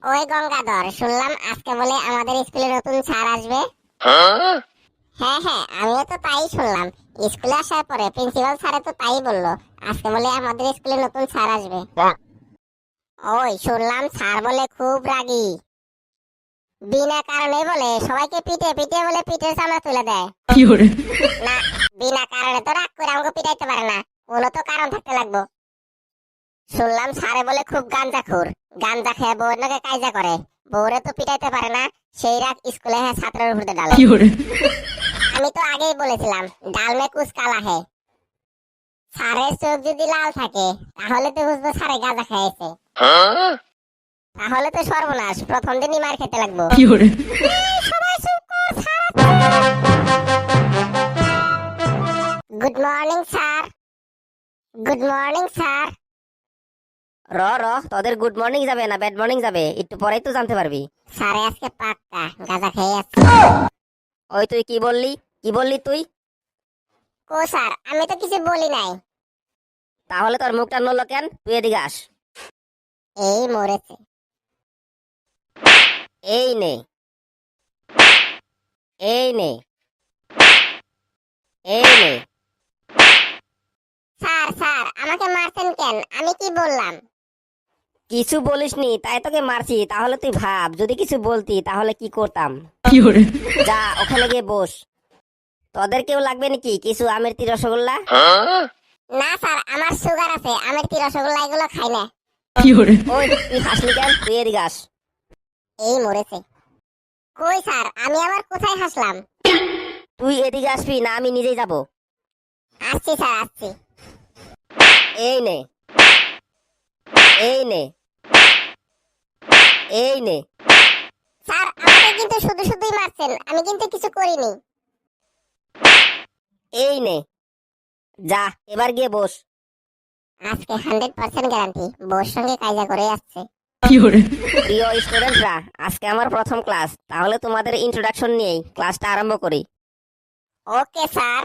ওই গঙ্গাধর, শুনলাম আজকে বলে আমাদের স্কুলে নতুন স্যার আসবে। হ্যাঁ হ্যাঁ, আমিও তো তাই শুনলাম। স্কুলে আসার পরে প্রিন্সিপাল স্যারে তো তাই বললো, আজকে বলে আমাদের স্কুলে নতুন স্যার আসবে। ওই শুনলাম স্যার বলে খুব রাগী, বিনা কারণে বলে সবাইকে পিটে পিটে বলে পিঠের চামড়া তুলে দেয়। না, বিনা কারণে তো রাগ করে আমাকে পিটাইতে পারে না, কোনো তো কারণ থাকতে লাগবো। শুনলাম স্যারে বলে খুব গাঞ্জাখোর, গাঞ্জা খেয়ে বউর নাকি কায়জা করে, বউরে তো পিটাইতে পারে না, সেই রাগ স্কুলে ছাত্রের উপরে ডালে। আমি তো আগেই বলেছিলাম ডাল মে কুছ কালা হে। স্যারের চোখ যদি লাল থাকে তাহলে তো বুঝবো স্যারে গাঁজা খেয়েছে, তাহলে তো সর্বনাশ, প্রথম দিনই মার খেতে লাগবো। সবাই চুপ কর, good morning sir. Good morning sir. র র তোদের গুড মর্নিং যাবে না ব্যাড মর্নিং যাবে একটু পরেই তো জানতে পারবি। স্যারে আজকে পাক্কা গাঁজা খেয়ে যাচ্ছে। ওই তুই কি বললি তুই? কো স্যার, আমি তো কিছু বলি নাই। তাহলে তোর মুখটা নড়লো কেন? তুই এদিকে আস। এই মরেছে। এই নে, এই নে, এই নে। স্যার স্যার, আমাকে মারছেন কেন? আমি কি বললাম? কিছু বলিসনি তাই তোকে মারছি। তাহলে তুই ভাব, যদি কিছু বলতি তাহলে কি করতাম। যা ওখানে গিয়ে বস। তোদের কেউ লাগবে নাকি কিছু আমের তি রসগোল্লা? না স্যার, আমার সুগার আছে, আমের কি রসগোল্লা এগুলো খাই না। ওই তুই হাসলি কেন? তুই এদিকে আস। এই মরেছে। কই স্যার, আমি আবার কোথায় হাসলাম? তুই এদিকে আসবি না আমি নিজেই যাব। আসছি স্যার, আসছি। এই নে, এই নে, এই নে। স্যার, আমাকে কিন্তু শুধু শুধুই মারছেন, আমি কিন্তু কিছু করিনি। এই নে, যা এবার গিয়ে বস। আজকে 100% গ্যারান্টি বউর সঙ্গে কায়জা করে আসছে। প্রিয় স্টুডেন্টরা, আজকে আমার প্রথম ক্লাস, তাহলে তোমাদের ইন্ট্রোডাকশন নিয়েই ক্লাসটা আরম্ভ করি। Okay sir.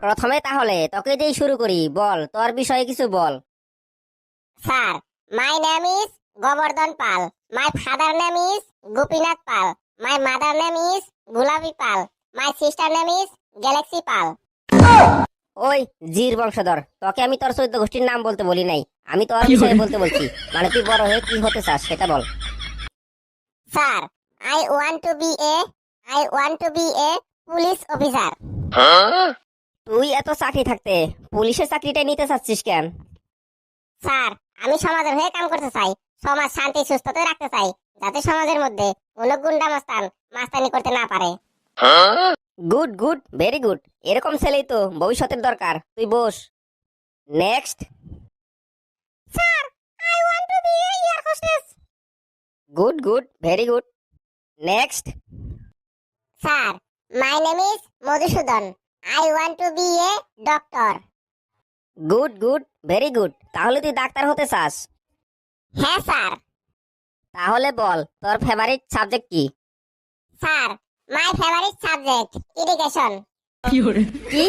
প্রথমে তাহলে তোকে দিয়েই শুরু করি, বল তোর বিষয়ে কিছু বল। Sir, my name is Gobardhan Pal, my father name is Gopinath Pal, my mother name is Gulabi Pal, my sister name is Galaxy Pal. ওই জির বংশধর, তোকে আমি তোর 14 গোষ্ঠীর নাম বলতে বলি নাই, আমি তোর বিষয়ে বলতে বলছি। মানে তুই বড় হয়ে কি হতে চাস সেটা বল। Sir, I want to be a police officer. তুই এত চাকরি থাকতে পুলিশের চাকরিটাই নিতে চাচ্ছিস কেন? স্যার, আমি সমাজের হয়ে কাম করতে চাই, সমাজ শান্তি সুস্থতায় রাখতে চাই, যাতে সমাজের মধ্যে কোনো গুন্ডা মাস্তানি করতে না পারে। Good good, very good. এরকম ছেলেই তো ভবিষ্যতের দরকার। তুই বস। Next. Sir, I want to be a air hostess. Good good, very good. Next. Sir, my name is Madhusudan, I want to be a doctor. Good good, very good. তাহলে তুই doctor হতে চাস? হ্যাঁ স্যার। তাহলে বল তোর ফেভারিট সাবজেক্ট কি? Sir, my favourite subject education. কি?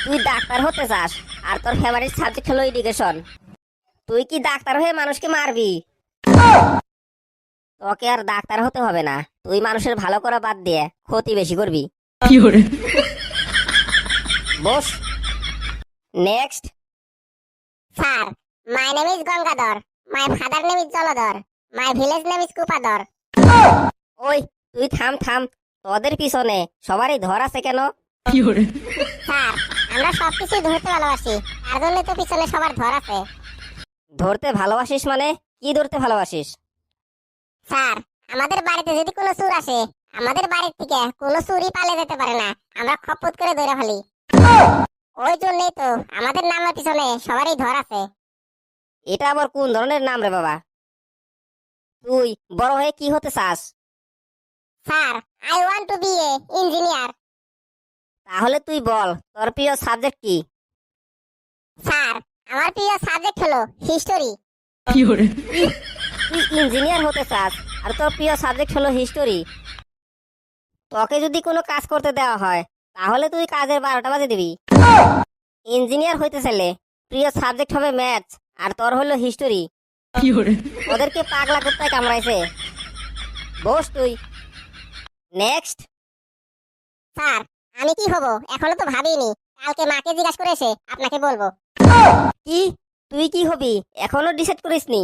তুই ডাক্তার হতে চাস আর তোর ফেভারিট সাবজেক্ট হলো এডুকেশন? তুই কি ডাক্তার হয়ে মানুষকে মারবি? তোকে আর ডাক্তার হতে হবে না, তুই মানুষের ভালো করা বাদ দিয়ে ক্ষতি বেশি করবি। বস। Next. Sir, my name is Gangadhar, my father name is Jaladhar, my village name is Kupadhar. ওই তুই থাম থাম, তোদের পিছনে সবারই ধর আছে কেন? স্যার, আমরা সবকিছু ধরতে ভালোবাসি, তার জন্য তো পিছনে সবার ধর আছে। ধরতে ভালোবাসিস মানে কি ধরতে ভালোবাসিস? স্যার, আমাদের বাড়িতে যদি কোনো চোর আসে, আমাদের বাড়ির থেকে কোনো চুরি পালিয়ে যেতে পারে না, আমরা খপ্পত করে ধরে ফেলি। ওই জন্যই তো আমাদের নামের পিছনে সবারই ধর আছে। এটা আবার কোন ধরনের নাম রে বাবা? তুই বড় হয়ে কি হতে চাস? Sir, I want to be a engineer. তাহলে তুই বল তোর প্রিয় সাবজেক্ট কি? স্যার, আমার প্রিয় সাবজেক্ট হলো হিস্টোরি। তুই ইঞ্জিনিয়ার হতে চাস আর তোর প্রিয় সাবজেক্ট হলো হিস্টোরি? তোকে যদি কোনো কাজ করতে দেওয়া হয় তাহলে তুই কাজের 12টা বাজে দিবি। ইঞ্জিনিয়ার হইতে চাইলে প্রিয় সাবজেক্ট হবে ম্যাথ আর তোর হলো হিস্টোরি। ওদেরকে পাগলা কুত্তায় কামড়াইছে। বস তুই। নেক্সট। স্যার আমি কি হব এখনো তো ভাবিনি, কালকে মাকে জিজ্ঞাসা করে এসে আপনাকে বলবো। কি? তুই কি হবি এখনো ডিসাইড করিসনি?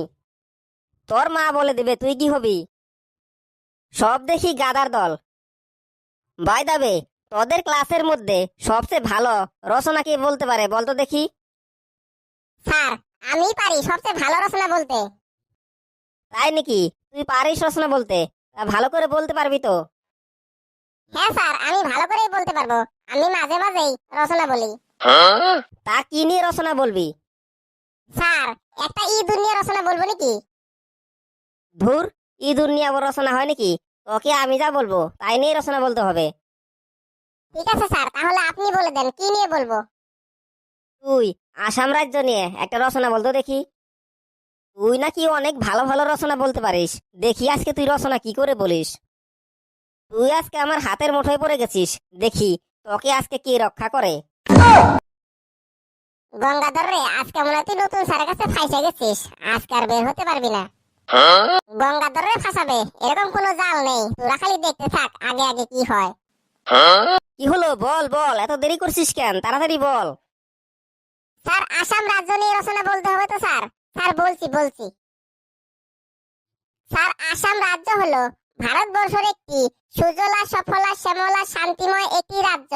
তোর মা বলে দেবে তুই কি হবি। সব দেখি গাদার দল। বাই দা ওয়ে, তোদের ক্লাসের মধ্যে সবচেয়ে ভালো রচনা কে বলতে পারে বলতো দেখি? স্যার আমি পারি সবচেয়ে ভালো রচনা বলতে। তাই নাকি? তুই পারিস রচনা বলতে? তা ভালো করে বলতে পারবি তো? হ্যাঁ স্যার আমি ভালো করেই বলতে পারবো, আমি মাঝে মাঝেই রচনা বলি। তা কি নিয়ে রচনা বলবি? স্যার একটা ইঁদুর নিয়ে রচনা বলবো নাকি? ধুর, ইঁদুর নিয়ে আবার রচনা হয় নাকি? তোকে আমি যা বলবো তাই নিয়ে রচনা বলতে হবে। ঠিক আছে স্যার, তাহলে আপনি বলে দেন কি নিয়ে বলবো। তুই আসাম রাজ্য নিয়ে একটা রচনা বলতো দেখি। তুই নাকি অনেক ভালো ভালো রচনা বলতে পারিস, দেখি আজকে তুই রচনা কি করে বলিস। তুই আজকে আমার হাতের মুঠোয় পড়ে গেছিস, দেখি তোকে আজকে কে রক্ষা করে। গঙ্গাধর রে, আজকে মনে হয় তুই নতুন স্যারের কাছে ফাইসে গেছিস, আজকে আর বের হতে পারবি না। গঙ্গাধর রে ফাঁসাবে এরকম কোনো জাল নেই, তোরা খালি দেখতে থাক আগে আগে কি হয়। কি হলো বল বল, এত দেরি করছিস কেন? তাড়াতাড়ি বল। স্যার আসাম রাজ্য নিয়ে রচনা বলতে হবে তো স্যার। স্যার বলছি। স্যার আসাম রাজ্য হলো ভারতবর্ষের একটি সুজলা সফলা শ্যামলা শান্তিময় একটি রাজ্য।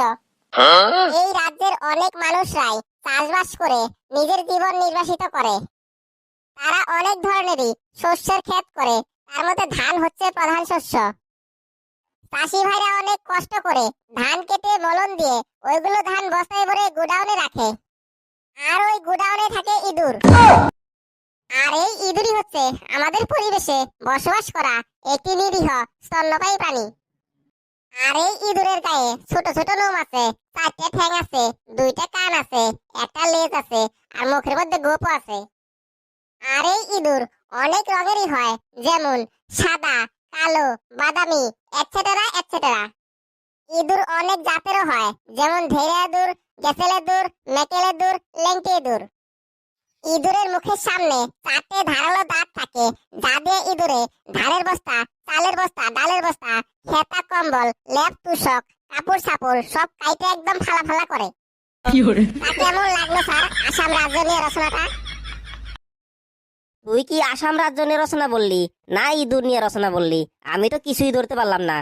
এই রাজ্যের অনেক মানুষরাই চাষবাস করে নিজের জীবন নির্বাসিত করে। তারা অনেক ধরনেরই শস্যের ক্ষেত করে, তার মধ্যে ধান হচ্ছে প্রধান শস্য। চাষি ভাইরা অনেক কষ্ট করে ধান কেটে মলন দিয়ে ওইগুলো ধান বস্তায় ভরে গোডাউনে রাখে, আর ওই গোডাউনে থাকে ইঁদুর। আর এই ইঁদুরই হচ্ছে আমাদের পরিবেশে বসবাস করা একটি নিরীহ স্তন্যপায়ী প্রাণী। আর এই ইঁদুরের গায়ে ছোট ছোট লোম আছে, 4টে ঠ্যাং আছে, 2টা কান আছে, একটা লেজ আছে, আর মুখের মধ্যে গোপও আছে। আর এই ইঁদুর অনেক রঙেরই হয়, যেমন সাদা, কালো, বাদামি, এটসেটেরা এটসেটেরা। ইঁদুর অনেক জাতেরও হয়, যেমন ধেড়ে ইঁদুর, গেছেল ইঁদুর, মেকেল ইঁদুর, লেংটি ইঁদুর। ইঁদুরের মুখের সামনে 4টে ধারালো দাঁত থাকে, যা দিয়ে ইঁদুরে ধানের বস্তা, চালের বস্তা, ডালের বস্তা, খেতা কম্বল, লেপ তুষক, কাপড় সাপড় সব কাইটে একদম ফালা ফালা করে। তা কেমন লাগলো স্যার আসাম রাজ্য নিয়ে রচনাটা? তুই কি আসাম রাজ্য নিয়ে রচনা বললি না ইঁদুর নিয়ে রচনা বললি? আমি তো কিছুই ধরতে পারলাম না।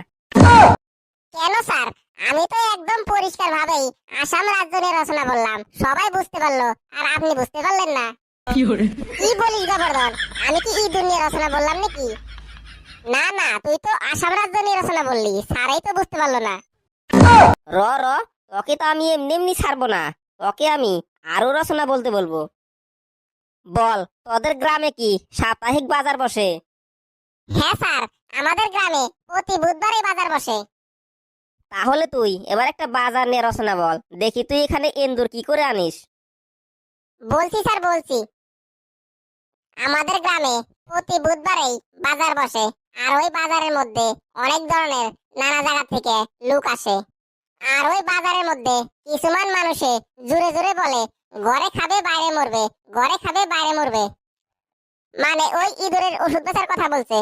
কেন স্যার, আমি তো একদম পরিষ্কার ভাবেই আসাম রাজ্য নিয়ে রচনা বললাম, সবাই বুঝতে পারলো, আর আপনি বুঝতে পারলেন না। কি বলিস গোবর্ধন, আমি কি ইঁদুর নিয়ে রচনা বললাম নাকি? না না, তুই তো আসাম রাজ্য নিয়ে রচনা বললি, স্যারই তো বুঝতে পারলো না। র র, তোকে তো আমি এমনি এমনি ছাড়বো না, তোকে আমি আরো রচনা বলতে বলবো। বল, তোদের গ্রামে কি সাপ্তাহিক বাজার বসে? হ্যাঁ স্যার, আমাদের গ্রামে প্রতি বুধবারই বাজার বসে। তাহলে তুই এবার একটা বাজার নিয়ে রচনা বল দেখি, তুই এখানে এন্দুর কি করে আনিস? বলছি স্যার বলছি। আমাদের গ্রামে প্রতি বুধবারেই বাজার বসে, আর ওই বাজারের মধ্যে অনেক ধরনের নানা জায়গা থেকে লোক আসে। আর ওই বাজারের মধ্যে কিছুমান মানুষে জোরে জোরে বলে, ঘরে খাবে বাইরে মরবে, ঘরে খাবে বাইরে মরবে। মানে ওই ইঁদুরের ওষুধ বেচার কথা বলছে।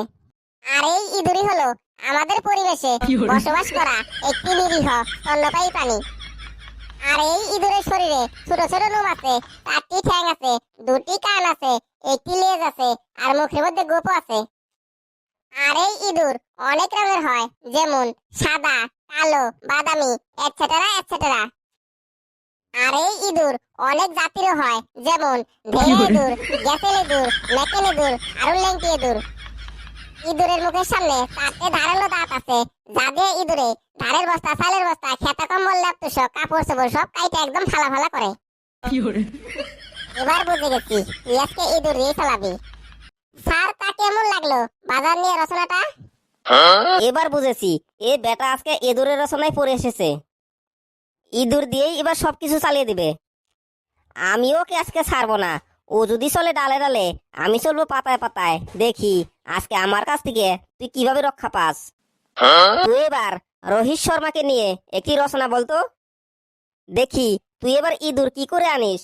আর এই ইঁদুরই হলো আমাদের পরিবেশে বসবাস করা একটি নিরীহ স্তন্যপায়ী প্রাণী। আর এই ইঁদুরের শরীরে ছোট ছোট লোম আছে, 4টি ঠ্যাং আছে, 2টি কান আছে, একটি লেজ আছে, আর মুখের মধ্যে গোপও আছে। আর এই ইঁদুর অনেক রঙের হয়, যেমন সাদা, কালো, বাদামি, এটসেটেরা এটসেটেরা। আর এই ইঁদুর অনেক জাতিরও হয়, যেমন ধেড়ে ইঁদুর, গেছেল ইঁদুর, মেকেল ইঁদুর, আর লেংটি ইঁদুর। ইঁদুরের মুখের সামনে 4টে ধারালো দাঁত আছে, যা দিয়ে ইঁদুরে ধানের বস্তা, চালের বস্তা, খেতা কম্বল, লেপ তুষক, কাপড় চোপড় সব কাইটে একদম ফালা ফালা করে। এবার বুঝে গেছি তুই আজকে ইঁদুর দিয়ে চালাবি। স্যার তা কেমন লাগলো বাজার নিয়ে রচনাটা? এবার বুঝেছি, এ বেটা আজকে ইঁদুরের রচনায় পড়ে এসেছে। ইঁদুর দিয়েই এবার সবকিছু চালিয়ে দিবে। আমিও ওকে আজকে ছাড়বো না, ও যদি চলে ডালে ডালে, আমি চলবো পাতায় পাতায়। দেখি আজকে আমার কাছ থেকে তুই কিভাবে রক্ষা পাস। তুই এবার রোহিত শর্মাকে নিয়ে একটি রচনা বলতো দেখি, তুই এবার ইঁদুর কি করে আনিস।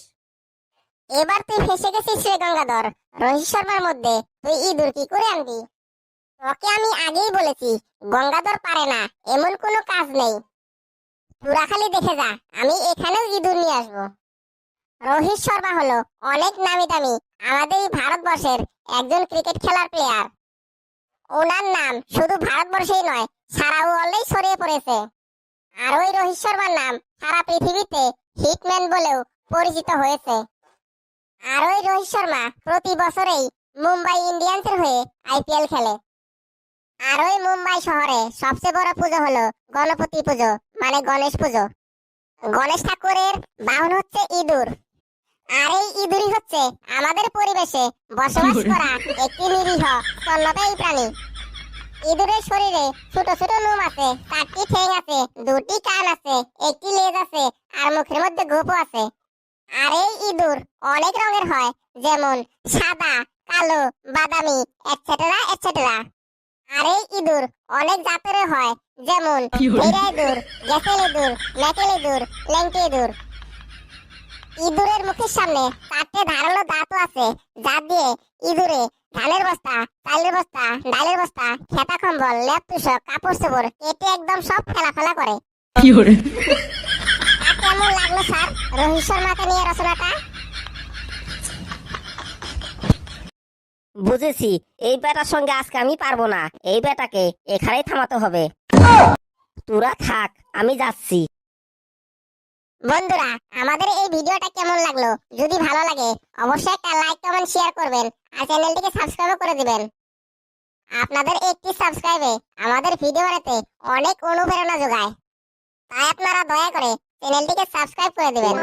এবার তুই ফেসে গেছিস রে গঙ্গাধর। রোহিত শর্মার মধ্যে তুই ইঁদুর কি করে আনবি? তোকে আমি আগেই বলেছি গঙ্গাধর পারে না এমন কোনো কাজ নেই। তোরা খালি দেখে যা, আমি এখানেও ইঁদুর নিয়ে আসবো। রোহিত শর্মা হলো অনেক নামি দামি আমাদের এই ভারতবর্ষের একজন ক্রিকেট খেলার প্লেয়ার। ওনার নাম শুধু ভারতবর্ষেই নয়, সারা ওয়ার্ল্ডেই ছড়িয়ে পড়েছে। আর ওই রোহিত শর্মার নাম সারা পৃথিবীতে হিটম্যান বলেও পরিচিত হয়েছে। আর ওই রোহিত শর্মা প্রতি বছরেই মুম্বাই ইন্ডিয়ান্সের হয়ে আইপিএল খেলে। আর ওই মুম্বাই শহরে সবচেয়ে বড় পুজো হলো গণপতি পুজো, মানে গণেশ পুজো। গণেশ ঠাকুরের বাহন হচ্ছে ইঁদুর। আর এই ইঁদুরই হচ্ছে আমাদের পরিবেশে বসবাস করা একটি নিরীহ স্তন্যপায়ী প্রাণী। ইঁদুরের শরীরে ছোট ছোট নোম আছে, 4টি ঠ্যাং আছে, 2টি কান আছে, 1টি লেজ আছে, আর মুখের মধ্যে গোঁফও আছে। আর এই ইঁদুর অনেক রঙের হয়, যেমন সাদা, কালো, বাদামি, এটসেট্রা এটসেট্রা। আর এই ইঁদুর অনেক জাতের হয়, যেমন ভেড়া ইঁদুর, গ্যাসেল ইঁদুর, মেটেল ইঁদুর, লেংটি ইঁদুর। ইঁদুরের মুখের সামনে 4টে ধারালো দাঁতও আছে, যা দিয়ে ইঁদুরে ধানের বস্তা, চালের বস্তা, ডালের বস্তা, খেতা কম্বল, লেপ তুষক, কাপড় চোপড় কেটে একদম সব ফেলা করে। তা কেমন লাগলো স্যার রোহিত শর্মাকে নিয়ে রচনাটা? বুঝেছি, এই বেটার সঙ্গে আজকে আমি পারবো না। এই বেটাকে এখানেই থামাতে হবে। তোরা থাক, আমি যাচ্ছি। বন্ধুরা, আমাদের এই ভিডিওটা কেমন লাগলো? যদি ভালো লাগে অবশ্যই একটা লাইক, কমেন্ট, শেয়ার করবেন আর চ্যানেলটিকে সাবস্ক্রাইব করে দিবেন। আপনাদের একটি সাবস্ক্রাইবে আমাদের ভিডিও বানাতে অনেক অনুপ্রেরণা যোগায়। তাই আপনারা দয়া করে চ্যানেলটিকে সাবস্ক্রাইব করে দিবেন।